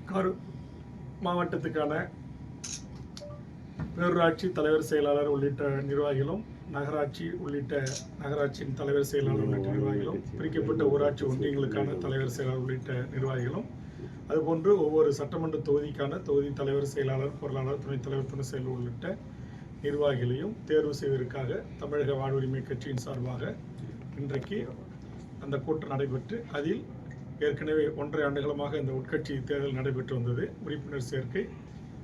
கரூர் மாவட்டத்துக்கான பேரூராட்சி தலைவர் செயலாளர் உள்ளிட்ட நிர்வாகிகளும், நகராட்சி உள்ளிட்ட நகராட்சியின் தலைவர் செயலாளர் உள்ளிட்ட நிர்வாகிகளும், பிரிக்கப்பட்ட ஊராட்சி ஒன்றியங்களுக்கான தலைவர் செயலாளர் உள்ளிட்ட நிர்வாகிகளும், அதுபோன்று ஒவ்வொரு சட்டமன்ற தொகுதிக்கான தொகுதி தலைவர் செயலாளர், பொருளாளர், துணைத் தலைவர், துணை செயலர் உள்ளிட்ட நிர்வாகிகளையும் தேர்வு செய்வதற்காக தமிழக வாழ்வுரிமை கட்சியின் சார்பாக இன்றைக்கு அந்த கூட்டம் நடைபெற்று, அதில் ஏற்கனவே 1.5 ஆண்டுகளமாக இந்த உட்கட்சி தேர்தல் நடைபெற்று வந்தது. உறுப்பினர் சேர்க்கை,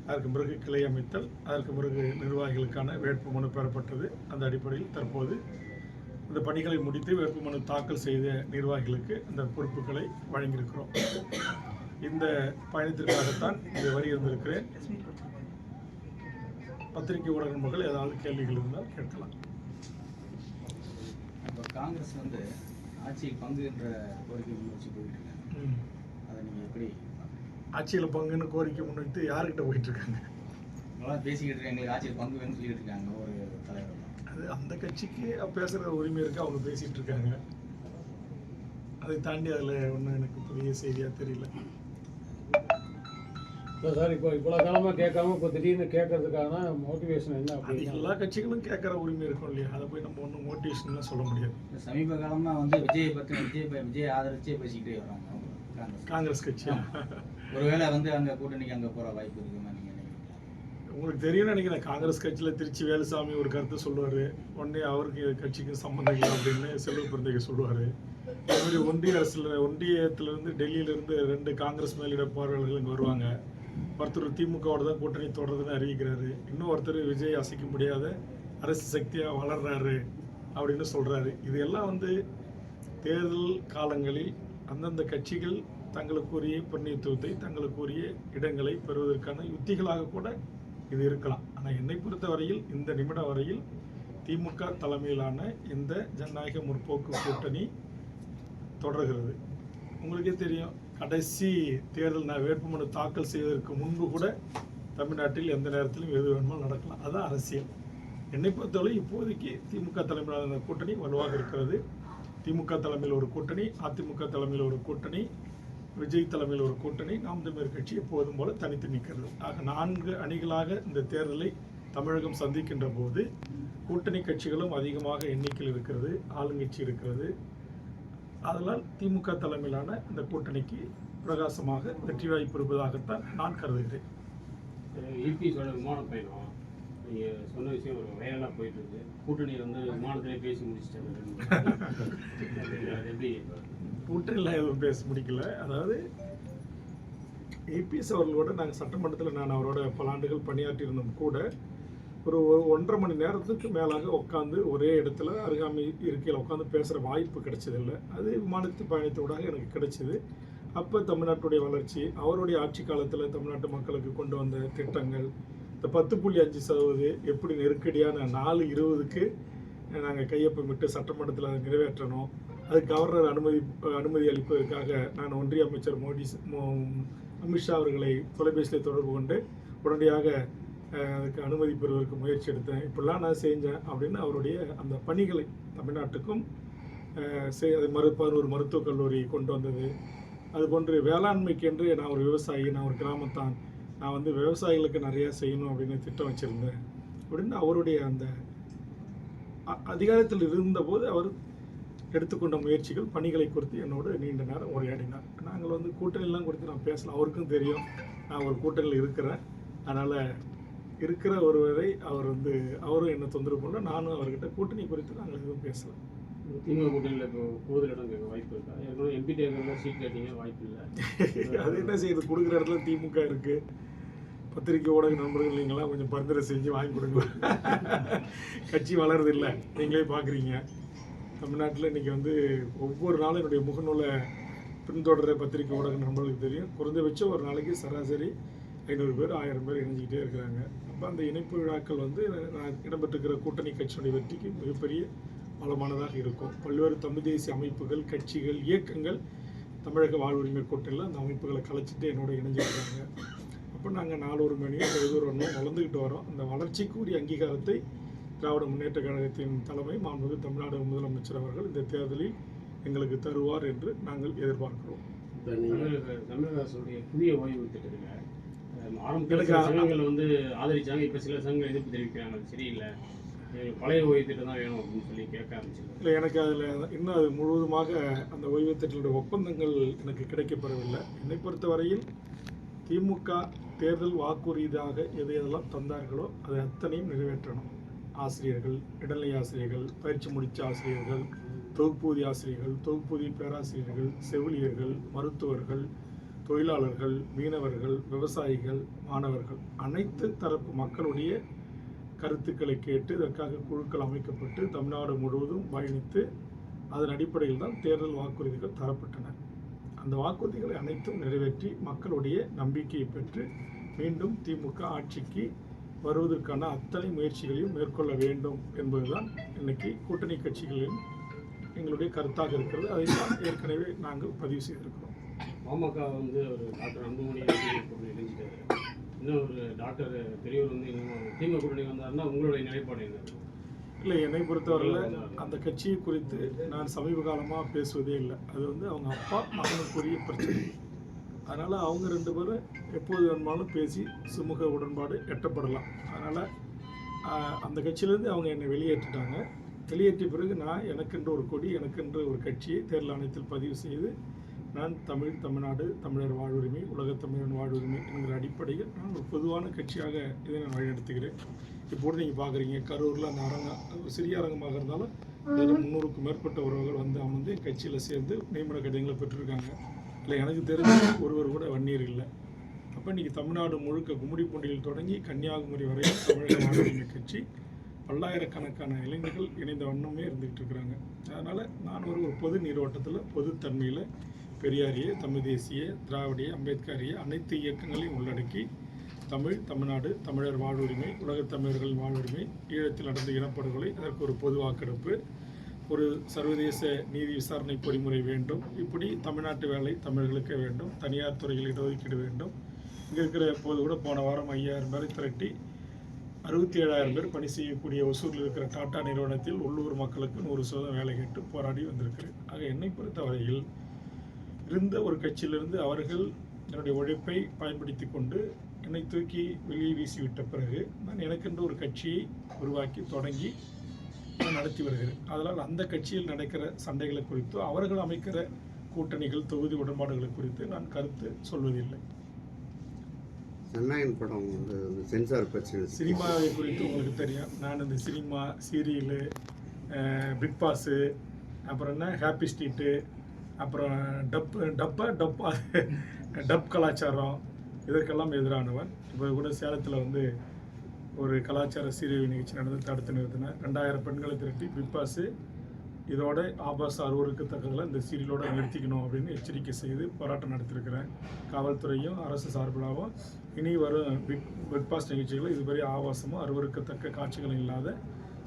அதற்கு பிறகு கிளை அமைத்தல், அதற்கு பிறகு நிர்வாகிகளுக்கான வேட்புமனு பெறப்பட்டது. அந்த அடிப்படையில் தற்போது இந்த பணிகளை முடித்து வேட்புமனு தாக்கல் செய்த நிர்வாகிகளுக்கு அந்த பொறுப்புகளை வழங்கியிருக்கிறோம். இந்த பயணத்திற்காகத்தான் இங்கே வருகிறேன். பத்திரிகை ஊடக நண்பர்கள் ஏதாவது கேள்விகள் இருந்தால் கேட்கலாம். காங்கிரஸ் ஆட்சியில் பங்கு என்ற கோரிக்கை முன்வச்சு போயிட்டு இருக்காங்க. அதை நீங்கள் எப்படி ஆட்சியில் பங்குன்னு கோரிக்கை முன்வைத்து யாருக்கிட்ட போயிட்டு இருக்காங்க? பேசிக்கிட்டு இருக்காங்க, எங்களுக்கு ஆட்சியில் பங்கு வேணும்னு சொல்லிட்டு இருக்காங்க ஒரு தலைவர். அது அந்த கட்சிக்கு பேசுகிற உரிமை இருக்கு, அவங்க பேசிகிட்டு இருக்காங்க. அதை தாண்டி அதில் ஒன்றும் எனக்கு புதிய செய்தியாக தெரியல. சார், இப்போ இவ்வளோ காலமாக கேட்காம இப்போ திடீர்னு கேட்கறதுக்கான மோட்டிவேஷன் என்ன? அது எல்லா கட்சிகளும் கேட்குற உரிமை இருக்கும் இல்லையா? அதை போய் நம்ம ஒன்றும் மோட்டிவேஷன்லாம் சொல்ல முடியாது. சமீப காலமாக விஜயை பற்றி விஜய் ஆதரிச்சே பேசிக்கிட்டே வராங்க காங்கிரஸ் கட்சி. ஒருவேளை அங்கே கூட்டணிக்கு அங்கே போகிற வாய்ப்பு இருக்குமா நீங்கள் நினைக்கிறீங்க? உங்களுக்கு தெரியும்னு நினைக்கிறேன். காங்கிரஸ் கட்சியில் திருச்சி வேலுசாமி ஒரு கருத்து சொல்லுவார், உடனே அவருக்கு கட்சிக்கு சம்மந்தம் இல்லை அப்படின்னு செல்வ பிறந்தைக்கு சொல்லுவார். அதுமாதிரி ஒன்றியத்திலிருந்து டெல்லியிலேருந்து 2 காங்கிரஸ் மேலிட பார்வையாளர்கள் இங்கே வருவாங்க. ஒருத்தர் திமுகவோட தான் கூட்டணி தொடருதுன்னு அறிவிக்கிறாரு, இன்னும் ஒருத்தர் விஜய் அசைக்க முடியாத அரசு சக்தியாக வளர்றாரு அப்படின்னு சொல்கிறாரு. இது எல்லாம் தேர்தல் காலங்களில் அந்தந்த கட்சிகள் தங்களுக்குரிய பிரதிநிதித்துவத்தை, தங்களுக்குரிய இடங்களை பெறுவதற்கான யுத்திகளாக கூட இது இருக்கலாம். ஆனால் என்னை பொறுத்த வரையில், இந்த நிமிடம் வரையில் திமுக தலைமையிலான இந்த ஜனநாயக முற்போக்கு கூட்டணி தொடர்கிறது. உங்களுக்கே தெரியும், கடைசி தேர்தல் வேட்புமனு தாக்கல் செய்வதற்கு முன்பு கூட தமிழ்நாட்டில் எந்த நேரத்திலும் எது வேணுமாலும் நடக்கலாம். அதுதான் அரசியல். என்னை பொறுத்தவரை இப்போதைக்கு திமுக தலைமையிலான கூட்டணி வலுவாக இருக்கிறது. திமுக தலைமையில் ஒரு கூட்டணி, அதிமுக தலைமையில் ஒரு கூட்டணி, விஜய் தலைமையில் ஒரு கூட்டணி, நாம் தமிழர் கட்சி எப்போதும் போல தனித்து நிற்கிறது. ஆக 4 அணிகளாக இந்த தேர்தலை தமிழகம் சந்திக்கின்ற போது கூட்டணி கட்சிகளும் அதிகமாக எண்ணிக்கையில் இருக்கிறது, ஆளுங்கட்சி இருக்கிறது. அதனால் திமுக தலைமையிலான இந்த கூட்டணிக்கு பிரகாசமாக வெற்றி வாய்ப்பு இருப்பதாகத்தான் நான் கருதுகிறேன். ஈபிஸோட விமான பயணம் நீங்கள் சொன்ன விஷயம் ஒரு வைரலாக போயிட்டு இருக்கு. கூட்டணியில் விமானத்திலே பேசி முடிச்சிட்டாங்க. எப்படி கூட்டணியில் எதுவும் பேச முடிக்கல. அதாவது ஏபிஎஸ் அவர்களோட நாங்கள் சட்டமன்றத்தில் நான் அவரோட பல ஆண்டுகள் பணியாற்றியிருந்தோம் கூட ஒரு 1.5 மணி நேரத்துக்கு மேலாக உட்காந்து ஒரே இடத்துல அருகாமை இருக்கையில் உட்காந்து பேசுகிற வாய்ப்பு கிடைச்சதில்லை. அது விமானத்து பயணத்தோடாக எனக்கு கிடைச்சிது. அப்போ தமிழ்நாட்டுடைய வளர்ச்சி, அவருடைய ஆட்சி காலத்தில் தமிழ்நாட்டு மக்களுக்கு கொண்டு வந்த திட்டங்கள், இந்த 10.5% எப்படி நெருக்கடியான 4.20க்கு நாங்கள் கையொப்பமிட்டு சட்டமன்றத்தில் அதை நிறைவேற்றணும். அது கவர்னர் அனுமதி அளிப்பதற்காக நான் ஒன்றிய அமைச்சர் அமித்ஷா அவர்களை தொலைபேசியில் தொடர்பு கொண்டு உடனடியாக அதுக்கு அனுமதி பெறுவதற்கு முயற்சி எடுத்தேன். இப்படிலாம் நான் செஞ்சேன் அப்படின்னு அவருடைய அந்த பணிகளை தமிழ்நாட்டுக்கும் அது 11 மருத்துவக் கல்லூரி கொண்டு வந்தது. அதுபோன்று வேளாண்மைக்கென்று நான் ஒரு விவசாயி, நான் ஒரு கிராமத்தான், நான் விவசாயிகளுக்கு நிறையா செய்யணும் அப்படின்னு திட்டம் வச்சுருந்தேன் அப்படின்னு அவருடைய அந்த அதிகாரத்தில் இருந்தபோது அவர் எடுத்துக்கொண்ட முயற்சிகள், பணிகளை குறித்து என்னோடு நீண்ட நேரம் உரையாடினார். நாங்கள் கூட்டணியெல்லாம் குறித்து நான் பேசலாம். அவருக்கும் தெரியும் நான் ஒரு கூட்டணியில் இருக்கிறேன். அதனால் இருக்கிற ஒருவரை அவர் அவரும் என்ன தொந்தரவு பண்ணல, நானும் அவர்கிட்ட கூட்டணி குறித்து நாங்கள் எதுவும் பேசலாம். திமுக கூட்டணியில் இப்போ கூடுதல் இடம் கேட்க வாய்ப்பு இருக்கா? ஏற்கனவே எம்பி தேர்தலில் சீட் கேட்டீங்க, வாய்ப்பு இல்லை. அது என்ன செய்யுது, கொடுக்குற இடத்துல திமுக இருக்குது. பத்திரிகை ஊடக நண்பர்கள் நீங்களாம் கொஞ்சம் பரிந்துரை செஞ்சு வாங்கி கொடுங்க. கட்சி வளருது இல்லை, நீங்களே பார்க்குறீங்க. தமிழ்நாட்டில் இன்றைக்கி ஒவ்வொரு நாளும் என்னுடைய முகநூலை பின்தொடர பத்திரிகை ஊடக நண்பர்களுக்கு தெரியும். குறைந்தபட்சம் ஒரு நாளைக்கு சராசரி 500 பேர் 1000 பேர் இணைஞ்சிக்கிட்டே இருக்கிறாங்க. அப்போ அந்த இணைப்பு விழாக்கள் நான் இடம்பெற்றிருக்கிற கூட்டணி கட்சியினுடைய வெற்றிக்கு மிகப்பெரிய பலமானதாக இருக்கும். பல்வேறு தமிழ் தேசிய அமைப்புகள், கட்சிகள், இயக்கங்கள் தமிழக வாழ்வுரிமை கூட்டணியில் அந்த அமைப்புகளை கலைச்சிட்டு என்னோட இணைஞ்சிருக்காங்க. அப்போ நாங்கள் 4 மணியும் எழுதுறோம், வளர்ந்துக்கிட்டு வரோம். அந்த வளர்ச்சிக்குரிய அங்கீகாரத்தை திராவிட முன்னேற்ற கழகத்தின் தலைமை மாண்புமிகு தமிழ்நாடு முதலமைச்சர் அவர்கள் இந்த தேர்தலில் எங்களுக்கு தருவார் என்று நாங்கள் எதிர்பார்க்கிறோம். தமிழக அரசுடைய புதிய ஓய்வு திட்டத்தில் ஆரம்பத்தில் எனக்கு சில சங்கங்கள் வந்து ஆதரிச்சாங்க. இப்போ சில சங்கங்கள் எதிர்ப்பு தெரிவிக்கிறாங்க, அது சரியில்லை, எங்களுக்கு பழைய ஓய்வு திட்டம் தான் வேணும் அப்படின்னு சொல்லி கேட்க ஆரம்பிச்சிருக்காங்க. இல்லை, எனக்கு அதில் இன்னும் அது முழுவதுமாக அந்த ஓய்வூதியத்தினுடைய ஒப்பந்தங்கள் எனக்கு கிடைக்கப்பெறவில்லை. என்னை பொறுத்தவரையில் திமுக தேர்தல் வாக்குறுதியாக எதையெல்லாம் தந்தார்களோ அதை அத்தனையும் நிறைவேற்றணும். ஆசிரியர்கள், இடைநிலை ஆசிரியர்கள், பயிற்சி முடித்த ஆசிரியர்கள், தொகுப்பூதிய ஆசிரியர்கள், தொகுப்பூதிய பேராசிரியர்கள், செவிலியர்கள், மருத்துவர்கள், தொழிலாளர்கள், மீனவர்கள், விவசாயிகள், மாணவர்கள், அனைத்து தரப்பு மக்களுடைய கருத்துக்களை கேட்டு இதற்காக குழுக்கள் அமைக்கப்பட்டு தமிழ்நாடு முழுவதும் பயணித்து அதன் அடிப்படையில் தான் தேர்தல் வாக்குறுதிகள் தரப்பட்டன. அந்த வாக்குறுதிகளை அனைத்தும் நிறைவேற்றி மக்களுடைய நம்பிக்கையை பெற்று மீண்டும் திமுக ஆட்சிக்கு வருவதற்கான அத்தனை முயற்சிகளையும் மேற்கொள்ள வேண்டும் என்பதுதான் இன்னைக்கு கூட்டணி கட்சிகளின் எங்களுடைய கருத்தாக இருக்கிறது. அதை தான் ஏற்கனவே நாங்கள் பதிவு செய்திருக்கிறோம். பாமக வந்து ஒரு டாக்டர் அன்புமணி இணைஞ்சிட்டாரு. இன்னும் ஒரு டாக்டர் பெரியவர் வந்து இன்னும் திமுக கூட்டணி வந்தாருன்னா உங்களுடைய நிலைப்பாடு என்ன? இல்லை, என்னை பொறுத்தவரையில் அந்த கட்சியை குறித்து நான் சமீப காலமாக பேசுவதே இல்லை. அது வந்து அவங்க அப்பா மகனுக்குரிய பிரச்சனை. அதனால் அவங்க ரெண்டு பேரும் எப்போது வேணுமானாலும் பேசி சுமூக உடன்பாடு எட்டப்படலாம். அதனால் அந்த கட்சியிலேருந்து அவங்க என்னை வெளியேற்றிட்டாங்க. வெளியேற்றிய பிறகு நான் எனக்கென்று ஒரு கொடி, எனக்கென்று ஒரு கட்சியை தேர்தல் ஆணையத்தில் பதிவு செய்து நான் தமிழ்நாடு, தமிழர் வாழ்வுரிமை, உலகத் தமிழன் வாழ்வுரிமை என்கிற அடிப்படையில் நான் ஒரு பொதுவான கட்சியாக இதை நான் வழிநடத்துகிறேன். இப்போது நீங்கள் பார்க்குறீங்க, கரூரில் அந்த அரங்கம் சிறிய அரங்கமாக இருந்தாலும் 300க்கும் மேற்பட்ட உறவுகள் வந்து அமர்ந்து கட்சியில் சேர்ந்து நியமன கடிதங்களை பெற்றிருக்காங்க. இல்லை, எனக்கு தெரிஞ்ச ஒருவர் கூட வன்னியர் இல்லை. அப்போ இன்றைக்கி தமிழ்நாடு முழுக்க கும்மிடிப்பூண்டியில் தொடங்கி கன்னியாகுமரி வரையும் தமிழக வாழ்வுரிமை கட்சி பல்லாயிரக்கணக்கான இளைஞர்கள் இணைந்த வண்ணமே இருந்துகிட்டு இருக்கிறாங்க. அதனால் நான் ஒரு பொது நீரோட்டத்தில், பொதுத்தன்மையில் பெரியாரிய, தமிழ் தேசிய, திராவிடிய, அம்பேத்கரிய அனைத்து இயக்கங்களையும் உள்ளடக்கி தமிழ்நாடு, தமிழர் வாழ்வுரிமை, உலகத் தமிழர்கள் வாழ்வுரிமை, ஈழத்தில் நடந்த இனப்படுகொலை, அதற்கு ஒரு பொது வாக்கெடுப்பு, ஒரு சர்வதேச நீதி விசாரணை பொறிமுறை வேண்டும். இப்படி தமிழ்நாட்டு வேலை தமிழர்களுக்கு வேண்டும். தனியார் துறையில் இடஒதுக்கீடு வேண்டும். இங்கே இருக்கிற போது கூட போன வாரம் 5000 பேரை திரட்டி 67,000 பேர் பணி செய்யக்கூடிய ஒசூரில் இருக்கிற டாடா நிறுவனத்தில் உள்ளூர் மக்களுக்கு 100% வேலை கேட்டு போராடி வந்திருக்கிறேன். ஆக என்னை பொறுத்தவரையில் இருந்த ஒரு கட்சியிலிருந்து அவர்கள் என்னுடைய உழைப்பை பயன்படுத்தி கொண்டு என்னை தூக்கி வெளியே வீசிவிட்ட பிறகு நான் எனக்கென்று ஒரு கட்சியை உருவாக்கி தொடங்கி நடத்தி வருகிறேன். அதனால் அந்த கட்சியில் நடக்கிற சண்டைகளை குறித்து, அவர்கள் அமைக்கிற கூட்டணிகள், தொகுதி உடன்பாடுகளை குறித்து நான் கருத்து சொல்வதில்லை. சென்னையின் படம் வந்து சென்சார் பிரச்சனை, சினிமாவை குறித்து உங்களுக்கு தெரியும். நான் இந்த சினிமா, சீரியலு, பிக் பாஸு, அப்புறம் என்ன ஹாப்பி ஸ்ட்ரீட்டு, அப்புறம் டப் கலாச்சாரம், இதற்கெல்லாம் எதிரானவன். இப்போ கூட சேலத்தில் வந்து ஒரு கலாச்சார சீரியல் நிகழ்ச்சி நடந்து தடுத்து நிறுத்தினேன். 2000 பெண்களை திரட்டி பிக் பாஸு இதோட ஆபாச அருவருக்கத்தக்கதில் இந்த சீரியலோடு நிறுத்திக்கணும் அப்படின்னு எச்சரிக்கை செய்து போராட்டம் நடத்தியிருக்கிறேன். காவல்துறையும் அரசு சார்பிலாகவும் இனி வரும் பிக் பாஸ் நிகழ்ச்சிகளில் இதுவரை ஆபாசமும் அருவருக்கத்தக்க காட்சிகளும் இல்லாத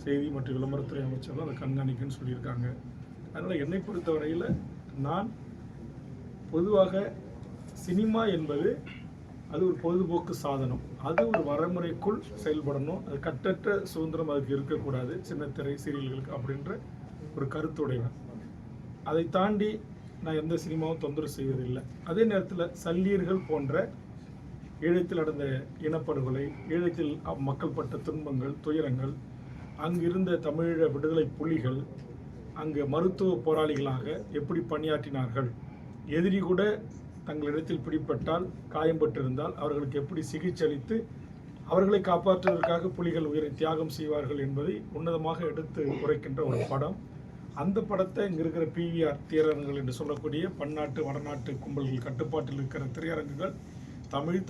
செய்தி மற்றும் விளம்பரத்துறை அமைச்சர்களும் அதை கண்காணிக்குன்னு சொல்லியிருக்காங்க. அதனால் என்னை பொறுத்தவரையில் நான் பொதுவாக சினிமா என்பது அது ஒரு பொழுதுபோக்கு சாதனம். அது ஒரு வரைமுறைக்குள் செயல்படணும். அது கட்டற்ற சுதந்திரம் அதுக்கு இருக்கக்கூடாது, சின்ன திரை சீரியல்களுக்கு அப்படின்ற ஒரு கருத்துடையவன். அதை தாண்டி நான் எந்த சினிமாவும் தொந்தரவு செய்வதில்லை. அதே நேரத்தில் சல்லியர்கள் போன்ற ஈழத்தில் நடந்த இனப்படுகொலை, ஈழத்தில் மக்கள் பட்ட துன்பங்கள், துயரங்கள், அங்கிருந்த தமிழீழ விடுதலை புலிகள் அங்கு மருத்துவ போராளிகளாக எப்படி பணியாற்றினார்கள், எதிரி கூட தங்களிடத்தில் பிடிப்பட்டால், காயம்பட்டிருந்தால் அவர்களுக்கு எப்படி சிகிச்சை அளித்து அவர்களை காப்பாற்றுவதற்காக புலிகள் உயிரை தியாகம் செய்வார்கள் என்பதை உன்னதமாக எடுத்து உரைக்கின்ற ஒரு படம். அந்த படத்தை இங்கே இருக்கிற PVR திரையரங்குகள் என்று சொல்லக்கூடிய பன்னாட்டு வடநாட்டு கும்பல்கள் கட்டுப்பாட்டில் இருக்கிற திரையரங்குகள்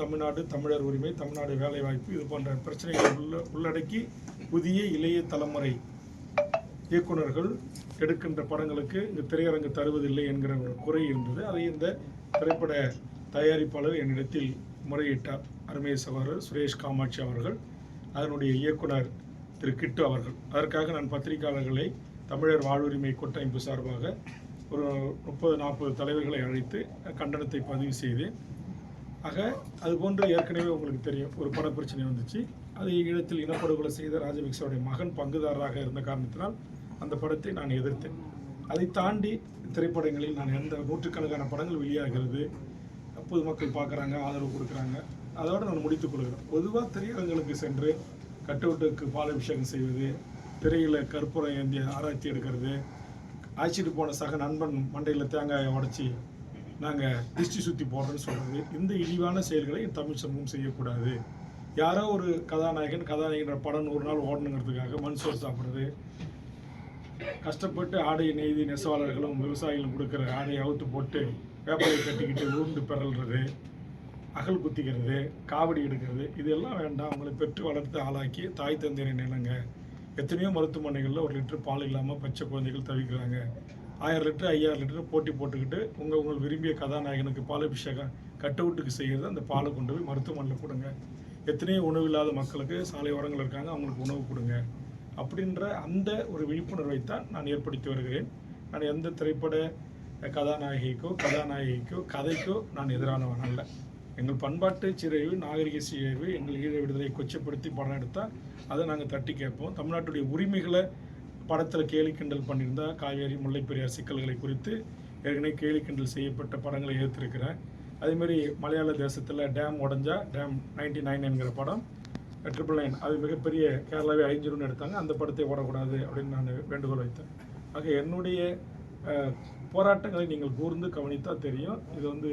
தமிழ்நாடு, தமிழர் உரிமை, தமிழ்நாடு வேலைவாய்ப்பு, இது போன்ற பிரச்சனைகளை உள்ளடக்கி புதிய இளைய தலைமுறை இயக்குநர்கள் எடுக்கின்ற படங்களுக்கு இங்கு திரையரங்கு தருவதில்லை என்கிற ஒரு குறை இருந்தது. அதை இந்த திரைப்பட தயாரிப்பாளர் என்னிடத்தில் முறையிட்டார். அருமை சகோதரர் சுரேஷ் காமாட்சி அவர்கள், அதனுடைய இயக்குனர் திரு கிட்டு அவர்கள். அதற்காக நான் பத்திரிகையாளர்களை தமிழர் வாழ்வுரிமை கூட்டமைப்பு சார்பாக ஒரு 30-40 தலைவர்களை அழைத்து கண்டனத்தை பதிவு செய்தேன். ஆக அதுபோன்று ஏற்கனவே உங்களுக்கு தெரியும், ஒரு பட பிரச்சனை வந்துச்சு. அதை ஈழத்தில் இனப்படுகொலை செய்த ராஜபக்சேவுடைய மகன் பங்குதாரராக இருந்த காரணத்தினால் அந்த படத்தை நான் எதிர்த்தேன். அதை தாண்டி திரைப்படங்களில் நான் எந்த நூற்றுக்கணக்கான படங்கள் வெளியாகிறது, பொதுமக்கள் பார்க்குறாங்க, ஆதரவு கொடுக்குறாங்க. அதோடு நான் முடித்துக் கொள்கிறேன். பொதுவாக திரையரங்களுக்கு சென்று கட்டவுட்டுக்கு பாலாபிஷேகம் செய்வது, திரையில் கற்பூரம் ஏந்திய ஆராய்ச்சி எடுக்கிறது, அழைச்சிட்டு போன சக நண்பன் மண்டையில் தேங்காயை உடச்சி நாங்கள் திருஷ்டி சுற்றி போடுறோன்னு சொல்கிறது, இந்த இழிவான செயல்களை தமிழ் சமூகம் செய்யக்கூடாது. யாரோ ஒரு கதாநாயகன் படம் 100 நாள் ஓடணுங்கிறதுக்காக மண் சோறு சாப்பிட்றது, கஷ்டப்பட்டு ஆடை நெய்தி நெசவாளர்களும் விவசாயிகளும் கொடுக்குற ஆடையை அவுத்து போட்டு வேப்பலையை கட்டிக்கிட்டு உருண்டு பிறல்றது, அகல் குத்திக்கிறது, காவடி எடுக்கிறது, இதெல்லாம் வேண்டாம். அவங்களை பெற்று வளர்த்து ஆளாக்கி தாய் தந்தையரை நிலங்க. எத்தனையோ மருத்துவமனைகளில் 1 லிட்டர் பால் இல்லாமல் பச்சை குழந்தைகள் தவிக்கிறாங்க. 1000 லிட்டர் 5000 லிட்டர் போட்டி போட்டுக்கிட்டு உங்கள் விரும்பிய கதாநாயகனுக்கு பாலாபிஷேகம் கட்டவுட்டுக்கு செய்கிறது, அந்த பாலை கொண்டு போய் மருத்துவமனையில் கொடுங்க. எத்தனையோ உணவு இல்லாத மக்களுக்கு சாலை ஓரங்கள் இருக்காங்க, அவங்களுக்கு உணவு கொடுங்க. அப்படின்ற அந்த ஒரு விழிப்புணர்வை தான் நான் ஏற்படுத்தி வருகிறேன். நான் எந்த திரைப்பட கதாநாயகிக்கோ கதைக்கோ நான் எதிரானவன் அல்ல. எங்கள் பண்பாட்டு சிறைவு, நாகரிக சிறைவு, எங்கள் ஈழ விடுதலை கொச்சப்படுத்தி படம் எடுத்தால் அதை நாங்கள் தட்டி கேட்போம். தமிழ்நாட்டுடைய உரிமைகளை படத்தில் கேலி கிண்டல் பண்ணியிருந்தா, காவேரி முல்லைப்பெரியார் சிக்கல்களை குறித்து ஏற்கனவே கேலி கிண்டல் செய்யப்பட்ட படங்களை ஏற்றிருக்கிறேன். அதேமாதிரி மலையாள தேசத்தில் டேம் உடஞ்சா டேம் 99 என்கிற படம் 999 அது மிகப்பெரிய கேரளாவே அழிஞ்சிரும்னு எடுத்தாங்க. அந்த படத்தை ஓடக்கூடாது அப்படின்னு நான் வேண்டுகோள் வைத்தேன். ஆக என்னுடைய போராட்டங்களை நீங்கள் கூர்ந்து கவனித்தால் தெரியும். இது வந்து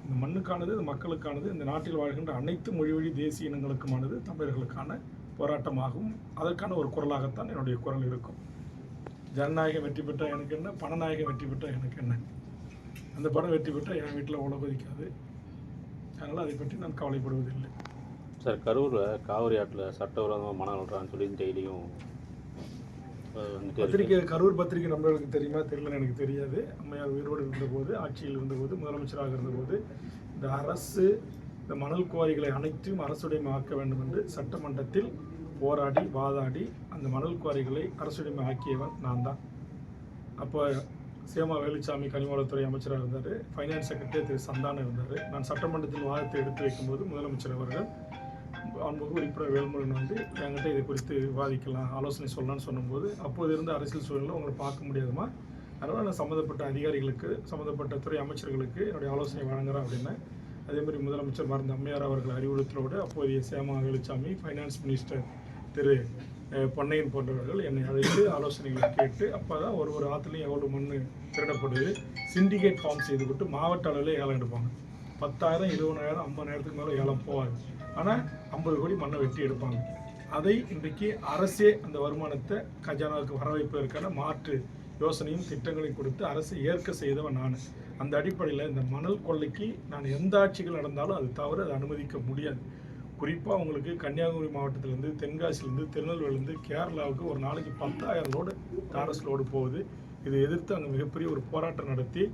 இந்த மண்ணுக்கானது, இது மக்களுக்கானது, இந்த நாட்டில் வாழ்கின்ற அனைத்து மொழி தேசிய இனங்களுக்குமானது, தமிழர்களுக்கான போராட்டமாகும். அதற்கான ஒரு குரலாகத்தான் என்னுடைய குரல் இருக்கும். ஜனநாயகம் வெற்றி பெற்றால் எனக்கு என்ன, பணநாயகம் வெற்றி பெற்றால் எனக்கு என்ன. அந்த படம் வெற்றி பெற்றால் என் வீட்டில் உல கொதிக்காது. அதனால் அதை பற்றி நான் கவலைப்படுவதில்லை. சார், கரூரில் காவிரி ஆற்றில் சட்டவிரோதமாக மணல் விடுறான்னு சொல்லி டெய்லியும் பத்திரிகை, கரூர் பத்திரிகை நம்மளுக்கு தெரியுமா தெரியலன்னு எனக்கு தெரியாது. அம்மையார் உயிரோடு இருந்தபோது, ஆட்சியில் இருந்தபோது, முதலமைச்சராக இருந்தபோது இந்த அரசு இந்த மணல் குவாரிகளை அனைத்தையும் அரசுடைமையாக்க வேண்டும் என்று சட்டமன்றத்தில் போராடி வாதாடி அந்த மணல் குவாரிகளை அரசுடைமை ஆக்கியவன் நான் தான். அப்போ சேமா வேலுச்சாமி கனிமவளத்துறை அமைச்சராக இருந்தார், ஃபைனான்ஸ் செக்ரட்டரி திரு சந்தானம் இருந்தார். நான் சட்டமன்றத்தில் வாதத்தை எடுத்து வைக்கும்போது முதலமைச்சர் அவர்கள் அன்புக்கு உறுப்பினர் வேல்முருகன் வந்து என்கிட்ட இதை குறித்து விவாதிக்கலாம், ஆலோசனை சொல்லலாம்னு சொன்னும்போது, அப்போது இருந்த அரசியல் சூழலில் உங்களை பார்க்க முடியாதுமா, அதனால் நான் சம்மந்தப்பட்ட அதிகாரிகளுக்கு, சம்மந்தப்பட்ட துறை அமைச்சர்களுக்கு என்னுடைய ஆலோசனை வழங்குறேன் அப்படின்னு. அதேமாதிரி முதலமைச்சர் மறந்த அம்மையார் அவர்கள் அறிவுறுத்தலோடு அப்போதைய சேமா வேலுச்சாமி, ஃபைனான்ஸ் மினிஸ்டர் திரு பொன்னையன் போன்றவர்கள் என்னை அழைத்து ஆலோசனைகளை கேட்டு, அப்போ தான் ஒரு ஆற்றுலையும் எவ்வளோ மண் திருடப்படுது, சிண்டிகேட் ஃபார்ம் செய்துவிட்டு மாவட்ட அளவில் ஏலம் எடுப்பாங்க. 10,000, 20,000, 50,000க்கு மேலே ஏலம் போவாது. ஆனால் 50 கோடி மண்ணை வெட்டி எடுப்பாங்க. அதை இன்றைக்கு அரசே அந்த வருமானத்தை கஜானாவுக்கு வர வைப்பதற்கான மாற்று யோசனையும் திட்டங்களையும் கொடுத்து அரசை ஏற்க செய்தவன் நான். அந்த அடிப்படையில் இந்த மணல் கொள்ளைக்கு நான் எந்த ஆட்சிகள் நடந்தாலும் அது தவிர அதை அனுமதிக்க முடியாது. குறிப்பாக உங்களுக்கு கன்னியாகுமரி மாவட்டத்திலேருந்து, தென்காசிலேருந்து, திருநெல்வேலியிலேருந்து கேரளாவுக்கு ஒரு நாளைக்கு 10,000 லோடு டாரஸ் லோடு போகுது. இதை எதிர்த்து அங்கே மிகப்பெரிய ஒரு போராட்டம் நடத்தி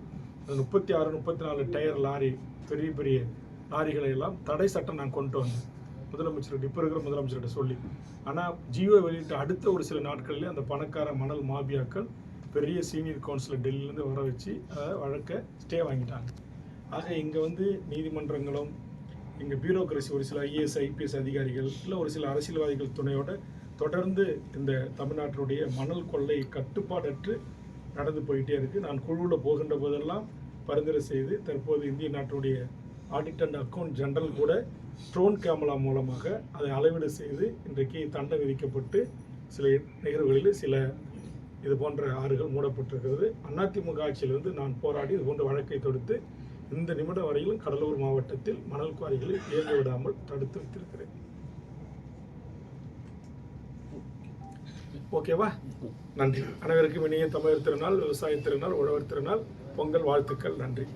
அந்த 36, 34 டயர் லாரி, பெரிய பெரிய லாரிகளை எல்லாம் தடை சட்டம் நான் கொண்டு வந்தேன் முதலமைச்சர்கிட்ட, இப்போ இருக்கிற முதலமைச்சர்கிட்ட சொல்லி. ஆனால் ஜியோ வெளியிட்ட அடுத்த ஒரு சில நாட்களிலே அந்த பணக்கார மணல் மாபியாக்கள் பெரிய சீனியர் கவுன்சிலர் டெல்லியிலேருந்து வர வச்சு அதை வழக்கை ஸ்டே வாங்கிட்டாங்க. ஆக இங்கே வந்து நீதிமன்றங்களும் இங்கே பியூரோக்ரசி, ஒரு சில IAS IPS அதிகாரிகள், இல்லை ஒரு சில அரசியல்வாதிகள் துணையோடு தொடர்ந்து இந்த தமிழ்நாட்டினுடைய மணல் கொள்ளை கட்டுப்பாடற்று நடந்து போயிட்டே இருக்குது. நான் குழுவில் போகின்ற போதெல்லாம் பரிந்துரை செய்து தற்போது இந்திய நாட்டுடைய ஆடிட் அண்ட் அக்கௌண்ட் ஜெனரல் கூட ட்ரோன் கேமரா மூலமாக அதை அளவீடு செய்து இன்றைக்கு தண்டனை விதிக்கப்பட்டு சில நிகழ்வுகளில் சில இது போன்ற ஆறுகள் மூடப்பட்டிருக்கிறது. அதிமுக ஆட்சியிலிருந்து நான் போராடி இது போன்ற வழக்கை தொடுத்து இந்த நிமிடம் வரையிலும் கடலூர் மாவட்டத்தில் மணல் குவாரிகளை இயங்க விடாமல் தடுத்து வைத்திருக்கிறேன். ஓகேவா? நன்றி. அனைவருக்கும் இனிய தமிழர் திருநாள், விவசாய திருநாள், உழவர் திருநாள், பொங்கல் வாழ்த்துக்கள். நன்றி.